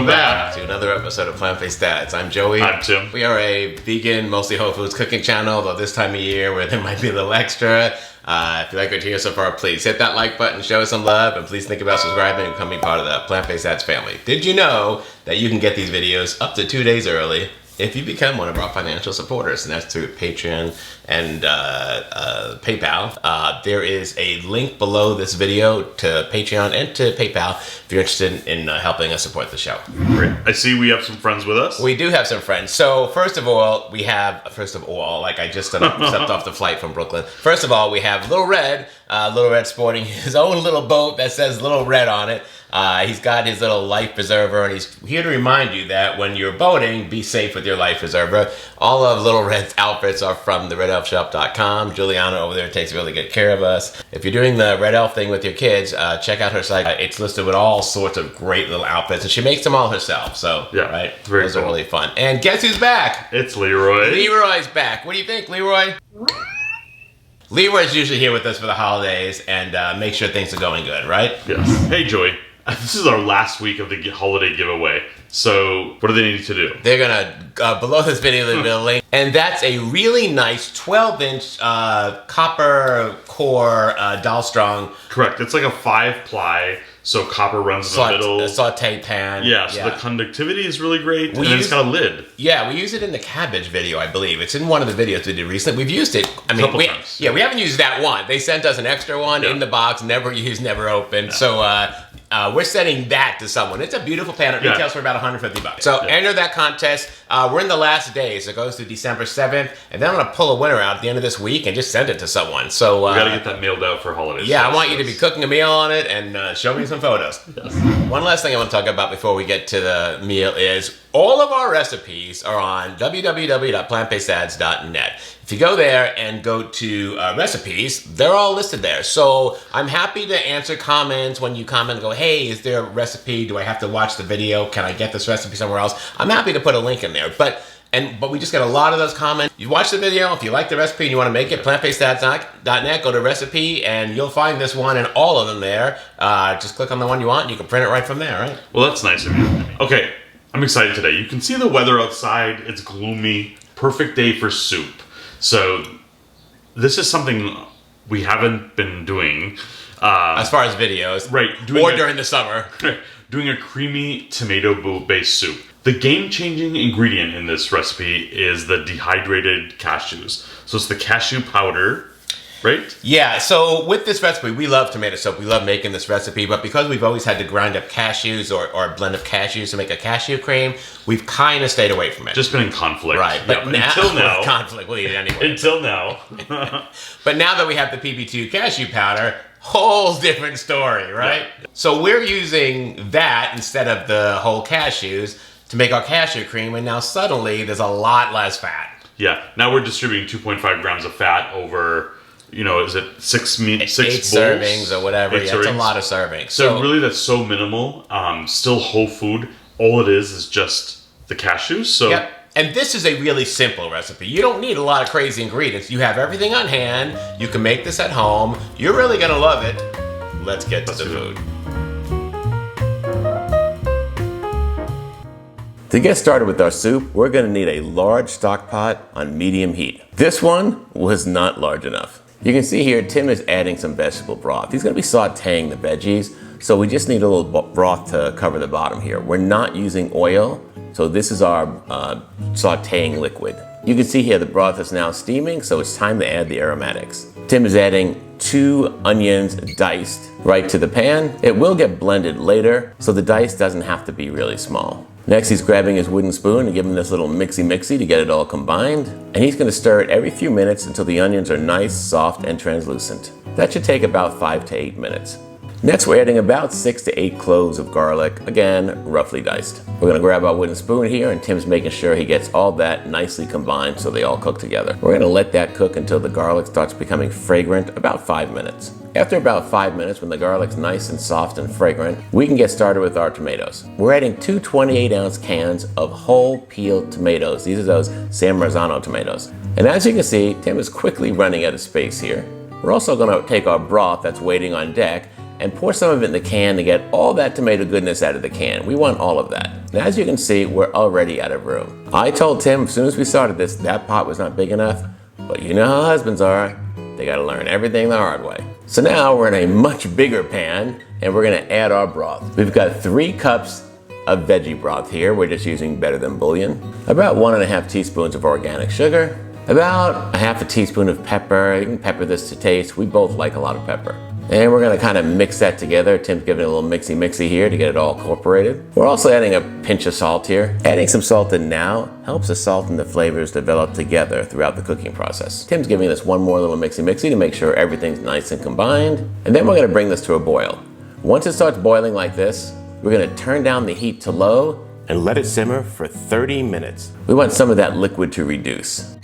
Welcome back to another episode of Plant-Based Dads. I'm Joey. I'm Tim. We are a vegan, mostly whole foods cooking channel, though this time of year where there might be a little extra. If you like what you hear so far, please hit that like button, show us some love, and please think about subscribing and becoming part of the Plant-Based Dads family. Did you know that you can get these videos up to 2 days early if you become one of our financial supporters? And that's through Patreon and PayPal. There is a link below this video to Patreon and to PayPal if you're interested in helping us support the show. Great. I see we have some friends with us. We do have some friends. So first of all, like I just stepped off the flight from Brooklyn. First of all, we have Little Red sporting his own little boat that says Little Red on it. He's got his little life preserver, and he's here to remind you that when you're boating, be safe with your life preserver. All of Little Red's outfits are from theredelfshop.com. Juliana over there takes really good care of us. If you're doing the Red Elf thing with your kids, check out her site. It's listed with all sorts of great little outfits, and she makes them all herself. So, yeah, right, those are really fun. And guess who's back? It's Leroy. Leroy's back. What do you think, Leroy? Leroy's usually here with us for the holidays and make sure things are going good, right? Yes. Hey, Joey. This is our last week of the holiday giveaway. So what do they need to do? They're going to, below this video, there'll be a link. And that's a really nice 12-inch copper core Dahlstrong. Correct. It's like a 5-ply, so copper runs in the middle. A saute pan. Yeah, so the conductivity is really great. And it's got a lid. Yeah, we use it in the cabbage video, I believe. It's in one of the videos we did recently. We've used it. I mean, couple times. Yeah, we haven't used that one. They sent us an extra one in the box, never used, never opened. Yeah. So we're sending that to someone. It's a beautiful pan. It retails for about $150. So enter that contest. We're in the last days. It goes to December 7th. And then I'm going to pull a winner out at the end of this week and just send it to someone. So we got to get that mailed out for holidays. Yeah, I want you to be cooking a meal on it and show me some photos. Yes. One last thing I want to talk about before we get to the meal is all of our recipes are on www.plantbaseddads.net. If you go there and go to recipes, they're all listed there. So I'm happy to answer comments when you comment and go, hey, is there a recipe? Do I have to watch the video? Can I get this recipe somewhere else? I'm happy to put a link in there. But we just get a lot of those comments. You watch the video, if you like the recipe and you want to make it, plantbaseddads.net, go to recipe, and you'll find this one and all of them there. Just click on the one you want, and you can print it right from there, right? Well, that's nice of you. Okay, I'm excited today. You can see the weather outside. It's gloomy. Perfect day for soup. So this is something we haven't been doing. As far as videos. Right. During the summer. Doing a creamy tomato-based soup. The game-changing ingredient in this recipe is the dehydrated cashews. So it's the cashew powder, right? Yeah, so with this recipe, we love tomato soup. We love making this recipe, but because we've always had to grind up cashews or a blend of cashews to make a cashew cream, we've kind of stayed away from it. Just been in conflict. Right, but until now. Conflict, we'll eat it anyway. Until now. But now that we have the PB2 cashew powder, whole different story, right? Yeah. So we're using that instead of the whole cashews to make our cashew cream, and now suddenly there's a lot less fat. Yeah, now we're distributing 2.5 grams of fat over, is it 8 servings or whatever? Yeah, it's a lot of servings. So really that's so minimal, still whole food. All it is just the cashews. So. Yep. And this is a really simple recipe. You don't need a lot of crazy ingredients. You have everything on hand. You can make this at home. You're really going to love it. Let's get to the food. To get started with our soup, we're going to need a large stock pot on medium heat. This one was not large enough. You can see here Tim is adding some vegetable broth. He's going to be sautéing the veggies, so we just need a little broth to cover the bottom here. We're not using oil, so this is our sautéing liquid. You can see here the broth is now steaming, so it's time to add the aromatics. Tim is adding 2 onions diced right to the pan. It will get blended later, so the dice doesn't have to be really small. Next, he's grabbing his wooden spoon and giving this little mixy to get it all combined. And he's going to stir it every few minutes until the onions are nice, soft, and translucent. That should take about 5 to 8 minutes. Next, we're adding about 6 to 8 cloves of garlic, again, roughly diced. We're going to grab our wooden spoon here, and Tim's making sure he gets all that nicely combined so they all cook together. We're going to let that cook until the garlic starts becoming fragrant, about 5 minutes. After about 5 minutes, when the garlic's nice and soft and fragrant, we can get started with our tomatoes. We're adding 2 28-ounce cans of whole peeled tomatoes. These are those San Marzano tomatoes. And as you can see, Tim is quickly running out of space here. We're also going to take our broth that's waiting on deck and pour some of it in the can to get all that tomato goodness out of the can. We want all of that. And as you can see, we're already out of room. I told Tim as soon as we started this, that pot was not big enough, but you know how husbands are. They gotta learn everything the hard way. So now we're in a much bigger pan, and we're gonna add our broth. We've got 3 cups of veggie broth here. We're just using Better Than Bouillon. About 1½ teaspoons of organic sugar. About 1/2 teaspoon of pepper. You can pepper this to taste. We both like a lot of pepper. And we're gonna kind of mix that together. Tim's giving it a little mixy here to get it all incorporated. We're also adding a pinch of salt here. Adding some salt in now helps the salt and the flavors develop together throughout the cooking process. Tim's giving this one more little mixy to make sure everything's nice and combined. And then we're gonna bring this to a boil. Once it starts boiling like this, we're gonna turn down the heat to low and let it simmer for 30 minutes. We want some of that liquid to reduce.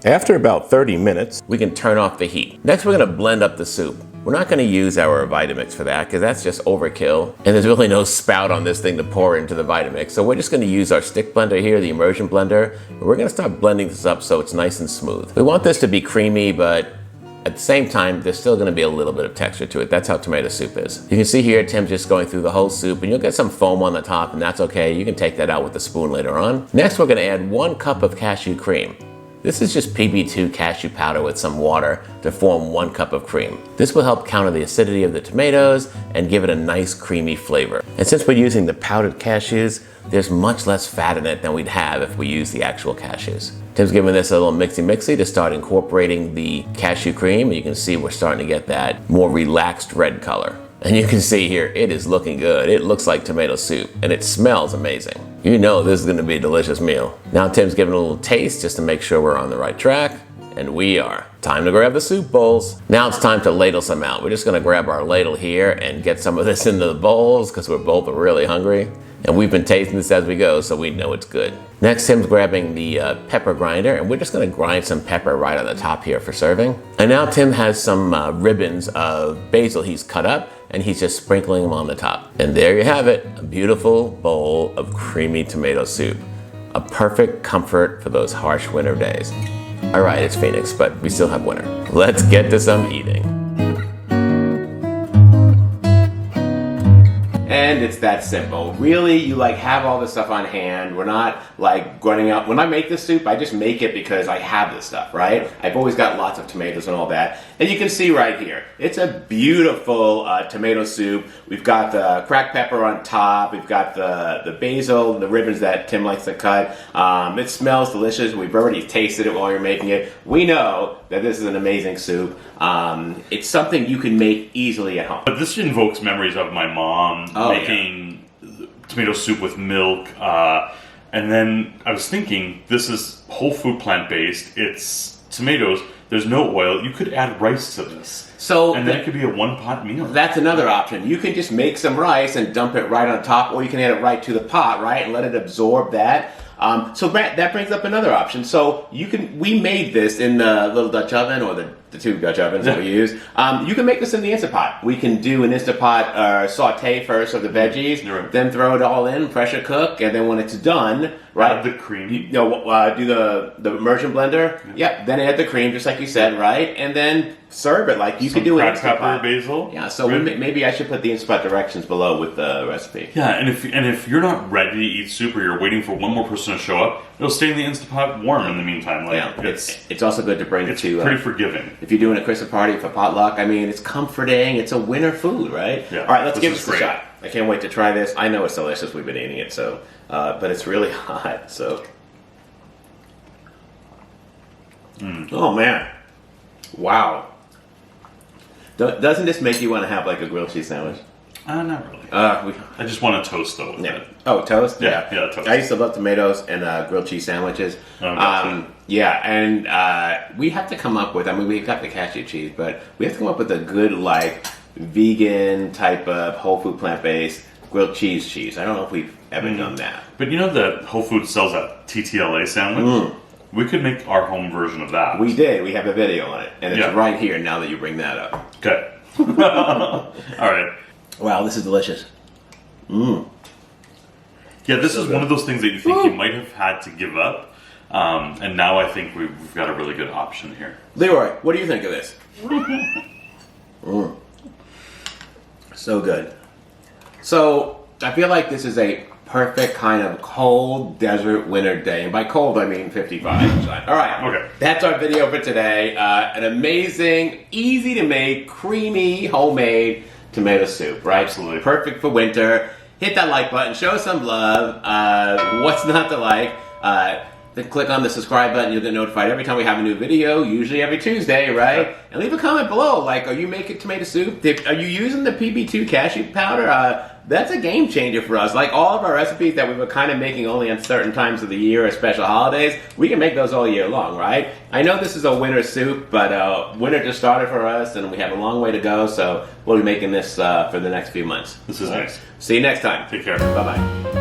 After about 30 minutes, we can turn off the heat. Next, we're gonna blend up the soup. We're not gonna use our Vitamix for that because that's just overkill. And there's really no spout on this thing to pour into the Vitamix. So we're just gonna use our stick blender here, the immersion blender. And we're gonna start blending this up so it's nice and smooth. We want this to be creamy, but at the same time, there's still gonna be a little bit of texture to it. That's how tomato soup is. You can see here, Tim's just going through the whole soup, and you'll get some foam on the top, and that's okay. You can take that out with a spoon later on. Next, we're gonna add 1 cup of cashew cream. This is just PB2 cashew powder with some water to form 1 cup of cream. This will help counter the acidity of the tomatoes and give it a nice creamy flavor. And since we're using the powdered cashews, there's much less fat in it than we'd have if we use the actual cashews. Tim's giving this a little mixy to start incorporating the cashew cream. You can see we're starting to get that more relaxed red color. And you can see here, it is looking good. It looks like tomato soup, and it smells amazing. You know this is gonna be a delicious meal. Now Tim's giving a little taste just to make sure we're on the right track, and we are. Time to grab the soup bowls. Now it's time to ladle some out. We're just gonna grab our ladle here and get some of this into the bowls because we're both really hungry. And we've been tasting this as we go, so we know it's good. Next, Tim's grabbing the pepper grinder, and we're just gonna grind some pepper right on the top here for serving. And now Tim has some ribbons of basil he's cut up, and he's just sprinkling them on the top. And there you have it, a beautiful bowl of creamy tomato soup. A perfect comfort for those harsh winter days. All right, it's Phoenix, but we still have winter. Let's get to some eating. And it's that simple. Really, you have all this stuff on hand. We're not running out. When I make this soup, I just make it because I have this stuff, right? I've always got lots of tomatoes and all that. And you can see right here, it's a beautiful tomato soup. We've got the cracked pepper on top. We've got the basil and the ribbons that Tim likes to cut. It smells delicious. We've already tasted it while you're making it. We know that this is an amazing soup. It's something you can make easily at home. But this invokes memories of my mom making tomato soup with milk. And then I was thinking, this is whole food plant-based. It's tomatoes. There's no oil. You could add rice to this. And then it could be a 1-pot meal. That's another option. You can just make some rice and dump it right on top, or you can add it right to the pot, right? And let it absorb that. So that brings up another option. So we made this in the little Dutch oven, or the 2 Dutch ovens that we use. You can make this in the Instant Pot. We can do an Instant Pot saute first of the veggies, then throw it all in, pressure cook, and then when it's done, right? Add the cream. Do the immersion blender. Yep. Then add the cream, just like you said, right? And then serve it like you could do an Instant Pot. Basil. Yeah. So maybe I should put the Instant Pot directions below with the recipe. Yeah, and if you're not ready to eat soup, or you're waiting for one more person to show up, it'll stay in the Instant Pot warm in the meantime. It's also good to bring it to. Pretty forgiving. If you're doing a Christmas party for potluck, I mean, it's comforting. It's a winter food, right? Yeah. All right, let's give this a shot. I can't wait to try this. I know it's delicious. We've been eating it, so, but it's really hot. So, Oh man, wow! Doesn't this make you want to have a grilled cheese sandwich? Not really. I just want a toast though. Yeah. Oh, toast? Yeah, toast. I used to love tomatoes and grilled cheese sandwiches. Yeah, and we have to come up with, we've got the cashew cheese, but we have to come up with a good, vegan type of whole food plant-based grilled cheese. I don't know if we've ever done that. But you know that Whole Foods sells a TTLA sandwich? We could make our home version of that. We did. We have a video on it. And it's right here now that you bring that up. Okay. All right. Wow, this is delicious. Yeah, this is one of those things that you think you might have had to give up. And now I think we've got a really good option here. Leroy, what do you think of this? So good. So I feel like this is a perfect kind of cold desert winter day. And by cold, I mean 55 outside. All right. Okay. That's our video for today. An amazing, easy to make, creamy, homemade tomato soup, right? Absolutely. Perfect for winter. Hit that like button. Show some love. What's not to like? Then click on the subscribe button. You'll get notified every time we have a new video, usually every Tuesday, right? Yep. And leave a comment below. Like, are you making tomato soup? Are you using the PB2 cashew powder? That's a game changer for us. Like all of our recipes that we were kind of making only on certain times of the year or special holidays, we can make those all year long, right? I know this is a winter soup, but winter just started for us and we have a long way to go, so we'll be making this for the next few months. This is nice. See you next time. Take care. Bye-bye.